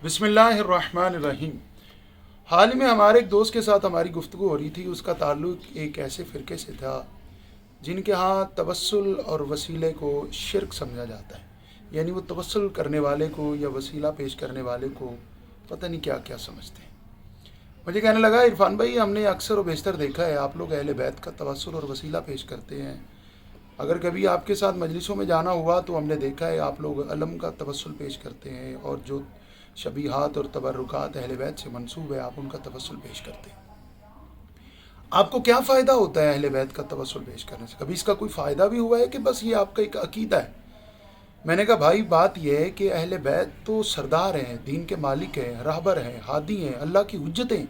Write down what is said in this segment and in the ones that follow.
بسم اللہ الرحمن الرحیم۔ حال ہی میں ہمارے ایک دوست کے ساتھ ہماری گفتگو ہو رہی تھی۔ اس کا تعلق ایک ایسے فرقے سے تھا جن کے ہاں توسل اور وسیلے کو شرک سمجھا جاتا ہے، یعنی وہ توسل کرنے والے کو یا وسیلہ پیش کرنے والے کو پتہ نہیں کیا کیا سمجھتے ہیں۔ مجھے کہنے لگا، عرفان بھائی، ہم نے اکثر و بیشتر دیکھا ہے آپ لوگ اہل بیت کا توسل اور وسیلہ پیش کرتے ہیں۔ اگر کبھی آپ کے ساتھ مجلسوں میں جانا ہوا تو ہم نے دیکھا ہے آپ لوگ علم کا توسل پیش کرتے ہیں، اور جو شبیہات اور تبرکات اہل بیت سے منسوب ہے آپ ان کا توسل پیش کرتے ہیں۔ آپ کو کیا فائدہ ہوتا ہے اہل بیت کا توسل پیش کرنے سے؟ کبھی اس کا کوئی فائدہ بھی ہوا ہے کہ بس یہ آپ کا ایک عقیدہ ہے؟ میں نے کہا بھائی، بات یہ ہے کہ اہل بیت تو سردار ہیں، دین کے مالک ہیں، راہبر ہیں، ہادی ہیں، اللہ کی حجتیں ہیں۔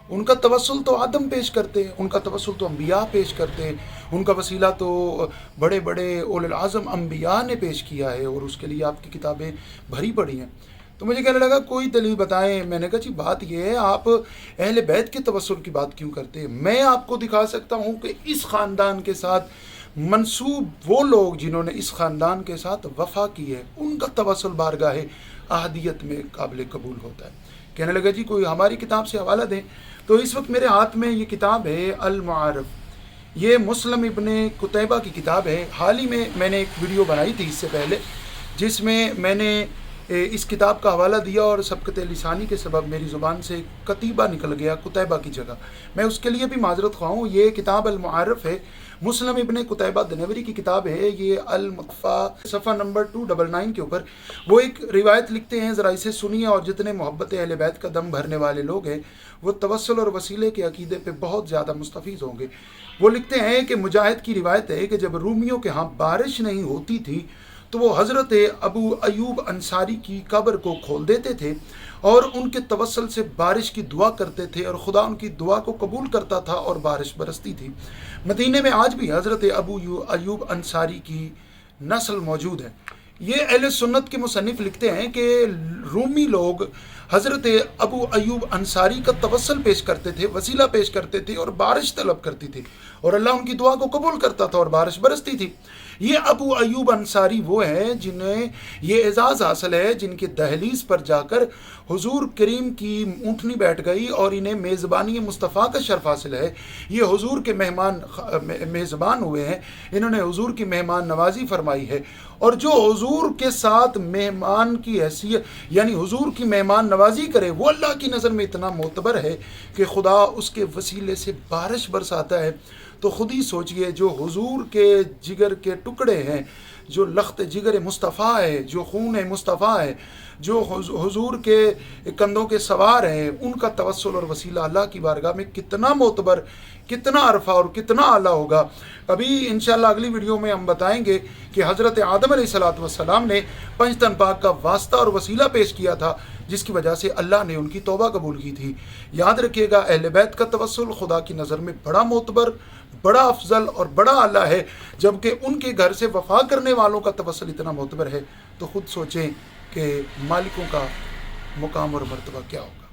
ان کا توسل تو آدم پیش کرتے ہیں، ان کا توسل تو انبیاء پیش کرتے ہیں، ان کا وسیلہ تو بڑے بڑے اولو العزم انبیاء نے پیش کیا ہے، اور اس کے لیے آپ کی کتابیں بھری پڑی ہیں۔ تو مجھے کہنے لگا کوئی دلیل بتائیں۔ میں نے کہا جی بات یہ ہے، آپ اہل بیت کے توسل کی بات کیوں کرتے ہیں؟ میں آپ کو دکھا سکتا ہوں کہ اس خاندان کے ساتھ منسوب وہ لوگ جنہوں نے اس خاندان کے ساتھ وفا کی ہے، ان کا توسل بارگاہ احدیت میں قابل قبول ہوتا ہے۔ کہنے لگا جی کوئی ہماری کتاب سے حوالہ دیں۔ تو اس وقت میرے ہاتھ میں یہ کتاب ہے المعارف، یہ مسلم ابن قتیبہ کی کتاب ہے۔ حال ہی میں نے ایک ویڈیو بنائی تھی اس سے پہلے، جس میں نے اس کتاب کا حوالہ دیا، اور سبقت لسانی کے سبب میری زبان سے قتیبہ نکل گیا قتیبہ کی جگہ۔ میں اس کے لیے بھی معذرت خواہ ہوں۔ یہ کتاب المعارف ہے، مسلم ابن قتیبہ دنوری کی کتاب ہے۔ یہ المقفى صفحہ نمبر 299 کے اوپر وہ ایک روایت لکھتے ہیں، ذرا اسے سنیے، اور جتنے محبت اہل بیت کا دم بھرنے والے لوگ ہیں وہ توسل اور وسیلے کے عقیدے پہ بہت زیادہ مستفیض ہوں گے۔ وہ لکھتے ہیں کہ مجاہد کی روایت ہے کہ جب رومیوں کے ہاں بارش نہیں ہوتی تھی تو وہ حضرت ابو ایوب انصاری کی قبر کو کھول دیتے تھے اور ان کے توسل سے بارش کی دعا کرتے تھے، اور خدا ان کی دعا کو قبول کرتا تھا اور بارش برستی تھی۔ مدینے میں آج بھی حضرت ابو ایوب انصاری کی نسل موجود ہے۔ یہ اہل سنت کے مصنف لکھتے ہیں کہ رومی لوگ حضرت ابو ایوب انصاری کا توسل پیش کرتے تھے، وسیلہ پیش کرتے تھے، اور بارش طلب کرتی تھی، اور اللہ ان کی دعا کو قبول کرتا تھا اور بارش برستی تھی۔ یہ ابو ایوب انصاری وہ ہیں جنہیں یہ اعزاز حاصل ہے، جن کے دہلیز پر جا کر حضور کریم کی اونٹنی بیٹھ گئی اور انہیں میزبانی مصطفیٰ کا شرف حاصل ہے۔ یہ حضور کے میزبان ہوئے ہیں، انہوں نے حضور کی مہمان نوازی فرمائی ہے، اور جو حضور کے ساتھ مہمان کی حیثیت یعنی حضور کی مہمان نوازی کرے وہ اللہ کی نظر میں اتنا معتبر ہے کہ خدا اس کے وسیلے سے بارش برساتا ہے۔ تو خود ہی سوچئے، جو حضور کے جگر کے ٹکڑے ہیں، جو لخت جگر مصطفیٰ ہے، جو خون مصطفیٰ ہے، جو حضور کے کندھوں کے سوار ہیں، ان کا توسل اور وسیلہ اللہ کی بارگاہ میں کتنا معتبر، کتنا عرفہ اور کتنا اعلیٰ ہوگا۔ ابھی انشاءاللہ اگلی ویڈیو میں ہم بتائیں گے کہ حضرت آدم علیہ السلام نے پنج تن پاک کا واسطہ اور وسیلہ پیش کیا تھا، جس کی وجہ سے اللہ نے ان کی توبہ قبول کی تھی۔ یاد رکھیے گا، اہل بیت کا توسل خدا کی نظر میں بڑا معتبر، بڑا افضل اور بڑا اعلیٰ ہے، جبکہ ان کے گھر سے وفا کرنے والوں کا توسل اتنا معتبر ہے۔ تو خود سوچیں کہ مالکوں کا مقام اور مرتبہ کیا ہوگا۔